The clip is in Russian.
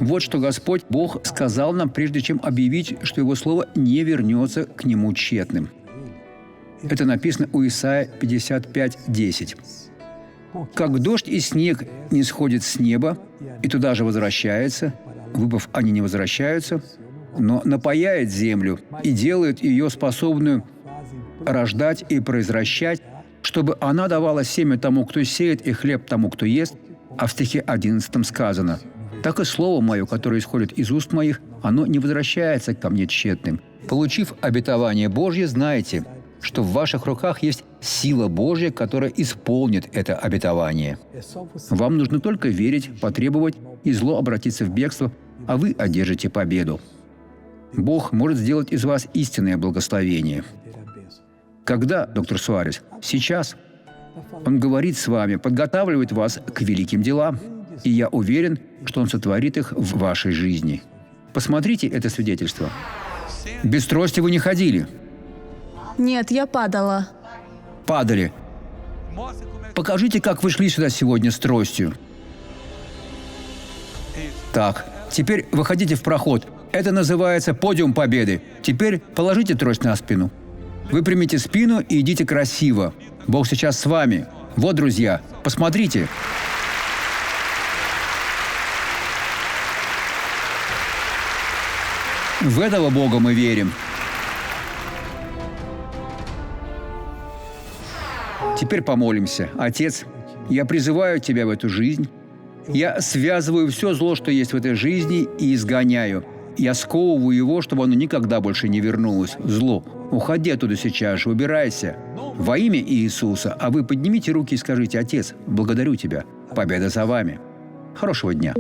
Вот что Господь Бог сказал нам, прежде чем объявить, что Его Слово не вернется к Нему тщетным. Это написано у Исаия 55:10. «Как дождь и снег не сходят с неба, и туда же возвращается, выпав, они не возвращаются, но напояет землю и делает ее способную рождать и произвращать, чтобы она давала семя тому, кто сеет, и хлеб тому, кто ест». А в стихе 11 сказано: «Так и слово мое, которое исходит из уст моих, оно не возвращается ко мне тщетным». Получив обетование Божье, знайте, что в ваших руках есть сила Божья, которая исполнит это обетование. Вам нужно только верить, потребовать, и зло обратиться в бегство, а вы одержите победу. Бог может сделать из вас истинное благословение. Когда, доктор Суарес? Сейчас. Он говорит с вами, подготавливает вас к великим делам, и я уверен, что Он сотворит их в вашей жизни. Посмотрите это свидетельство. Без трости вы не ходили. Нет, я падала. Падали. Покажите, как вы шли сюда сегодня с тростью. Так, теперь выходите в проход. Это называется подиум победы. Теперь положите трость на спину. Выпрямите спину и идите красиво. Бог сейчас с вами. Вот, друзья, посмотрите. В этого Бога мы верим. Теперь помолимся. Отец, я призываю Тебя в эту жизнь. Я связываю все зло, что есть в этой жизни, и изгоняю. Я сковываю его, чтобы оно никогда больше не вернулось. Зло. Уходи оттуда сейчас же, убирайся. Во имя Иисуса. А вы поднимите руки и скажите: Отец, благодарю Тебя. Победа за вами. Хорошего дня.